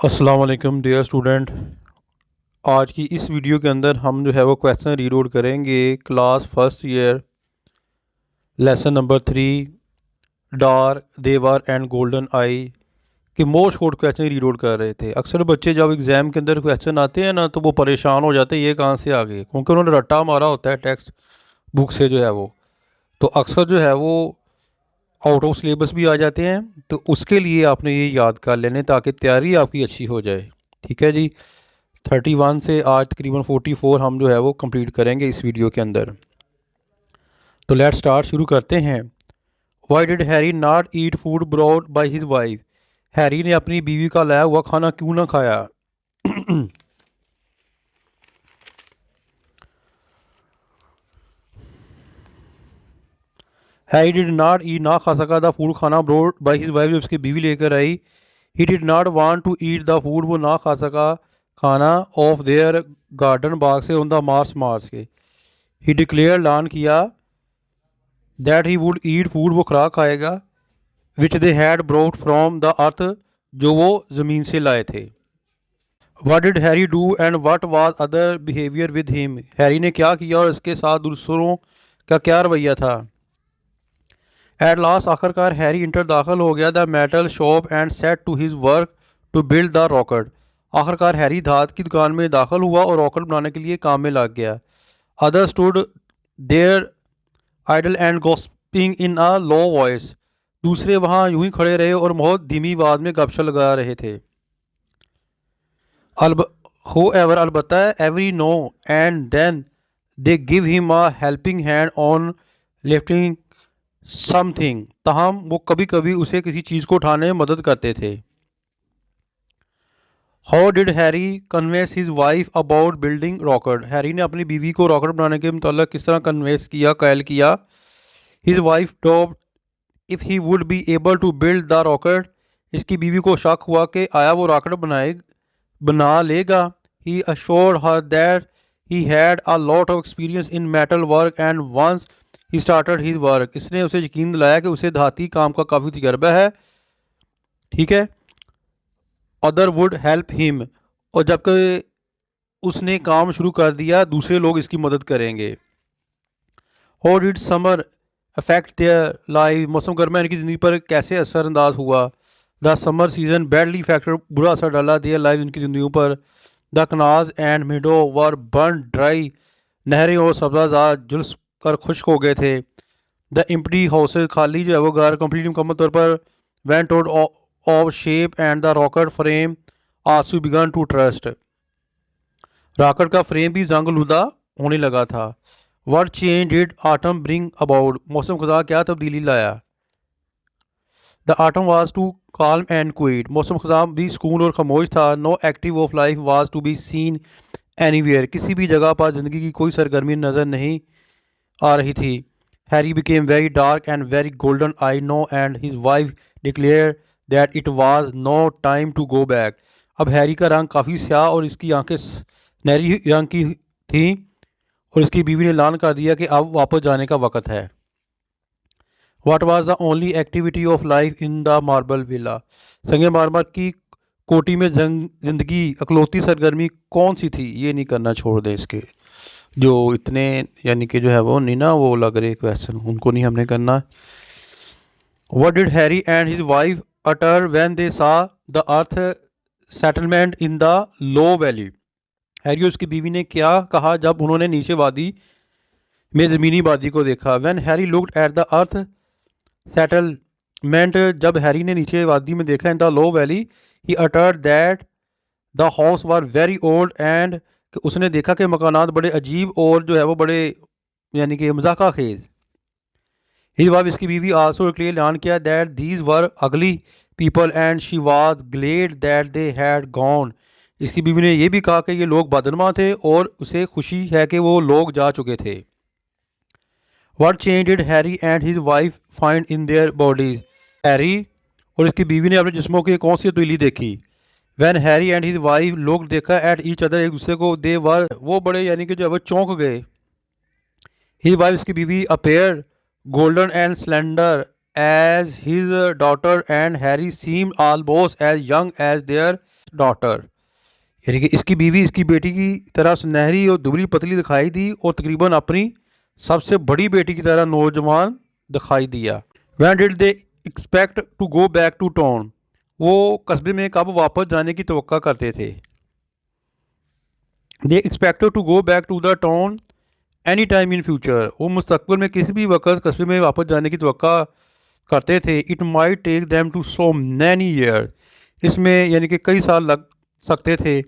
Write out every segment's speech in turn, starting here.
अस्सलाम वालेकुम dear student. आज की इस वीडियो के अंदर हम जो है वो क्वेश्चन रीड आउट करेंगे class first year lesson number 3 dark they were and golden eye के most short question read out कर रहे थे। अक्सर बच्चे जब एग्ज़ाम के अंदर क्वेश्चन आते हैं ना तो वो परेशान हो जाते हैं ये कहाँ से आ गए, क्योंकि उन्होंने रट्टा मारा होता है टेक्स्ट बुक से जो है वो। तो अक्सर जो है वो आउट ऑफ सिलेबस भी आ जाते हैं, तो उसके लिए आपने ये याद कर लेने ताकि तैयारी आपकी अच्छी हो जाए। ठीक है जी। 31 से आज तकरीबन 44 हम जो है वो कंप्लीट करेंगे इस वीडियो के अंदर। तो लेट स्टार्ट, शुरू करते हैं। Why did Harry not eat food broad by his wife? Harry ने अपनी बीवी का लाया हुआ खाना क्यों ना खाया? हैरी डिड नॉट ई ना खा सका द फूड, खाना ब्रॉड बाय हिज वाइफ जो उसकी बीवी लेकर आई। He did not want to eat the food, वो ना खा सका खाना ऑफ देयर गार्डन, बाग से, ऑन द मार्च, मार्च के। ही डिक्लेयर, ऐलान किया, that he would eat food, वो खुराक खाएगा, which they had brought from the earth, जो वो ज़मीन से लाए थे। What did Harry do and what was other behaviour with him? Harry ने क्या किया और इसके साथ दूसरों का क्या रवैया था? एट लास्ट, आखिरकार हैरी इंटर, दाखिल हो गया, the metal shop and set to his work to build the rocket. आखिरकार हैरी धात की दुकान में दाखिल हुआ और रॉकेट बनाने के लिए काम में लग गया। Other stood there idle and gossiping in a low voice, दूसरे वहाँ यूं ही खड़े रहे और बहुत धीमी आवाज़ में गपशप लगा रहे थे। होएवर, अलबत्ता, every now and then they give him a helping hand on lifting something, ताहम वो कभी कभी उसे किसी चीज़ को उठाने में मदद करते थे। How did Harry convince his wife about building rocket? Harry ने अपनी बीवी को रॉकेट बनाने के मुताल्लिक किस तरह कन्वेंस किया, कायल किया? His wife doubt if he would be able to build the rocket, इसकी बीवी को शक हुआ कि आया वो रॉकेट बना लेगा। He assured her that he had a lot of experience in metal work and once he started his work, इसने उसे यकीन दिलाया कि उसे धाती काम का काफ़ी तजर्बा है। ठीक है। अदर वुड हेल्प हिम, और जबकि उसने काम शुरू कर दिया दूसरे लोग इसकी मदद करेंगे। How did summer affect their life? मौसम गर्मा इनकी ज़िंदगी पर कैसे असरअंदाज हुआ? The summer season badly affected, बुरा असर डाला, देयर लाइफ इनकी ज़िंदगी पर। The canals and meadow were burn dry, नहरें और सब्जाजात झुलस कर खुश्क हो गए थे। द एम्प्टी हाउसेज, खाली जो है वो घर, कंप्लीट मुकम्मल तौर पर, went out of shape and the rocket frame आंसू बिगन टू ट्रस्ट, रॉकेट का फ्रेम भी जंग लुदा होने लगा था। What change did autumn bring about? मौसम खजा क्या तब्दीली लाया? The autumn was too calm and quiet, मौसम खजा भी सुकून और खामोश था। No active of life was to be seen anywhere, किसी भी जगह पर ज़िंदगी की कोई सरगर्मी नज़र नहीं आ रही थी। Harry became very dark and very golden eye नो and his wife declare that it was no time to go back. अब हैरी का रंग काफ़ी स्याह और इसकी आंखें सुनहरी रंग की थीं और इसकी बीवी ने ऐलान कर दिया कि अब वापस जाने का वक्त है। What was the only activity of life in the marble villa? संगे मारमर की कोठी में जिंदगी अकलौती सरगर्मी कौन सी थी? ये नहीं करना, छोड़ दें इसके जो इतने यानी कि जो है वो नहीं ना, वो लग रहे क्वेश्चन, उनको नहीं हमने करना। What did Harry and his wife utter when they saw the earth settlement in the low valley? हैरी और उसकी बीवी ने क्या कहा जब उन्होंने नीचे वादी में ज़मीनी वादी को देखा? When Harry looked at the earth settlement, जब हैरी ने नीचे वादी में देखा, इन the low valley, he uttered that the house were very old and, उसने देखा कि मकानात बड़े अजीब और जो है वो बड़े यानी कि मजाका खेज। हिज वाइफ, इसकी बीवी, आल्सो क्लियर, ऐलान किया, that these were ugly people and she was glad that they had gone, इसकी बीवी ने यह भी कहा कि ये लोग बदनमा थे और उसे खुशी है कि वो लोग जा चुके थे। What change did Harry and his wife find in their bodies? Harry और इसकी बीवी ने अपने जिस्मों की कौन सी तब्दीली देखी? When Harry and his wife, लोग देखा, एट ईच अदर, एक दूसरे को, दे वर, वो बड़े यानी कि जो है वो चौंक गए। हिज वाइफ, इसकी बीवी, appear golden and slender as his daughter and Harry seemed almost as young as their daughter। यानी कि इसकी बीवी इसकी बेटी की तरह सुनहरी और दुबली पतली दिखाई दी और तकरीबन अपनी सबसे बड़ी बेटी की तरह नौजवान दिखाई दिया। When did they expect to go back to town? वो कस्बे में कब वापस जाने की तवक्का करते थे? They expected to go back to the town any time in future. वो मुस्तकबिल में किसी भी वक्त कस्बे में वापस जाने की तवक्का करते थे। It might take them to so many year. इसमें यानी कि कई साल लग सकते थे।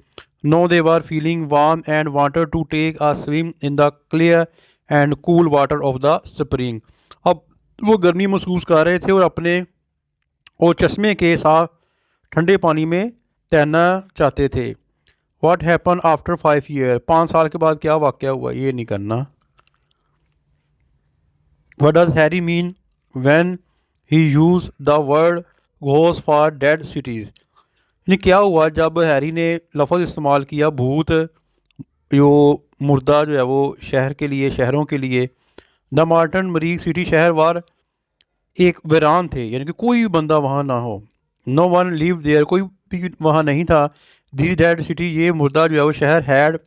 Now they were feeling warm and wanted to take a swim in the clear and cool water of the spring. अब वो गर्मी महसूस कर रहे थे और अपने और चश्मे के साथ ठंडे पानी में तैरना चाहते थे। What happened after 5 years? 5 साल के बाद क्या वाक़या हुआ? ये नहीं करना। What does Harry mean when he used the word ghost for dead cities? यानी क्या हुआ जब हैरी ने लफ्ज़ इस्तेमाल किया भूत जो मुर्दा जो है वो शहर के लिए शहरों के लिए। द मार्टन मरीक सिटी शहर वार एक वीरान थे यानी कि कोई भी बंदा वहाँ ना हो। नो वन लिव देयर कोई भी वहाँ नहीं था। दिस डेड सिटी ये मुर्दा जो है वो शहर had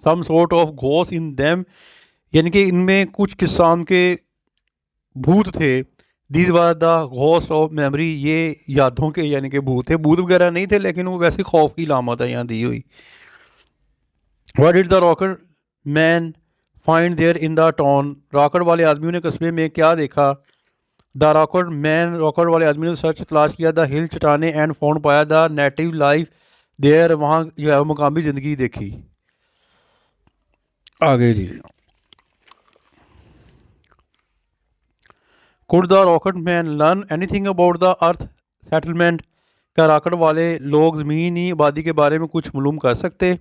some sort of ghost in them यानी कि इनमें कुछ किस्म के भूत थे। This was the ghost of memory ये यादों के यानी कि भूत थे। भूत वगैरह नहीं थे लेकिन वो वैसे खौफ की लामत है यहाँ दी हुई। What did the rocket man find there in the town? रॉकेट वाले आदमियों ने कस्बे में क्या देखा? द रॉकेट मैन रॉकेट वाले आदमी ने सर्च तलाश किया द हिल चटाने एंड फाउंड पाया द नेटिव लाइफ देयर वहाँ जो है मुकामी ज़िंदगी देखी। आगे जी could the rocket man learn anything about the earth settlement? क्या रॉकेट वाले लोग ज़मीनी आबादी के बारे में कुछ मालूम कर सकते?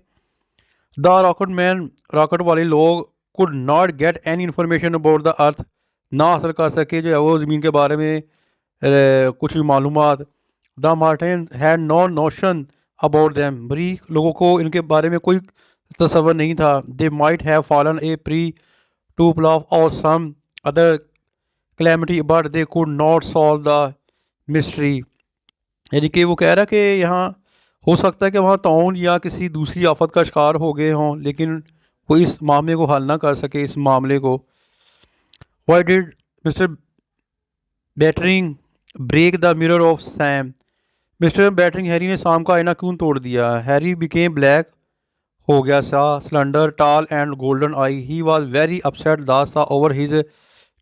द रॉकेट मैन रॉकेट वाले लोग could not get any information about the अर्थ ना हासिल कर सके जो है वो ज़मीन के बारे में कुछ भी मालूमात। The Martian had no notion about them मरीख लोगों को इनके बारे में कोई तसव्वुर नहीं था। They might have fallen a prey to plague or some other calamity but they could not solve the mystery. यानी कि वो कह रहा है कि यहाँ हो सकता है कि वहाँ ताउन या किसी दूसरी आफत का शिकार हो गए हों लेकिन वो इस मामले को हल ना कर सके इस मामले को। Why did mister Bittering break the mirror of Sam? Mister Bittering Harry ने शाम का आईना क्यों तोड़ दिया? हैरी बिकेम ब्लैक हो गया सा slender tall and golden eye. He was very upset दास था ओवर हिज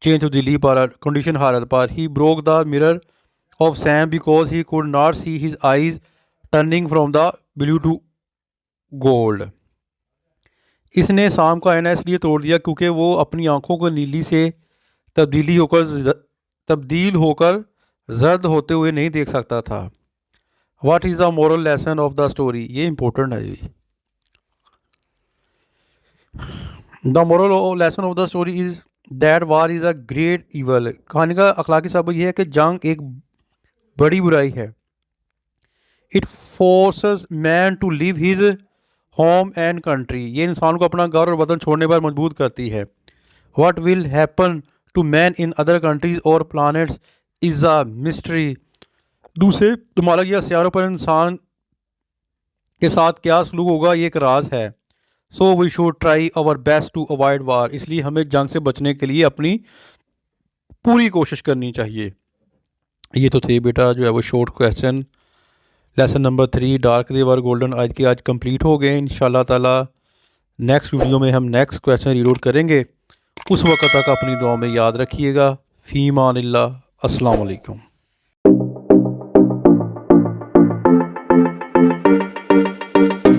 चेंज टू दिल्ली पर कंडीशन हालत पर। He broke the mirror of Sam because he could not see his eyes turning from the blue to gold. इसने शाम का आईना इसलिए तोड़ दिया क्योंकि वो अपनी आंखों को नीली से तब्दील होकर जर्द होते हुए नहीं देख सकता था। What is the moral lesson of the story? ये इंपॉर्टेंट है जी। The moral lesson of the story is that war is a great evil. कहानी का अखलाकी सबक यह है कि जंग एक बड़ी बुराई है। It forces man to leave his home and country. ये इंसान को अपना घर और वतन छोड़ने पर मजबूर करती है। What will happen to man in other countries और प्लानट्स इज़ अ मिस्ट्री। दूसरे तुम्हारा या सियारों पर इंसान के साथ क्या सलूक होगा ये एक राज है। So we should try our best to avoid war. इसलिए हमें जंग से बचने के लिए अपनी पूरी कोशिश करनी चाहिए। ये तो थे बेटा जो है वो short question lesson number 3 dark they were golden आज के आज कंप्लीट हो गए। इंशाल्लाह ताला नेक्स्ट वीडियो में हम नेक्स्ट क्वेश्चन रीड करेंगे। उस वक्त तक अपनी दुआ में याद रखिएगा। फ़ी मानिल्लाह। अस्सलाम वालेकुम।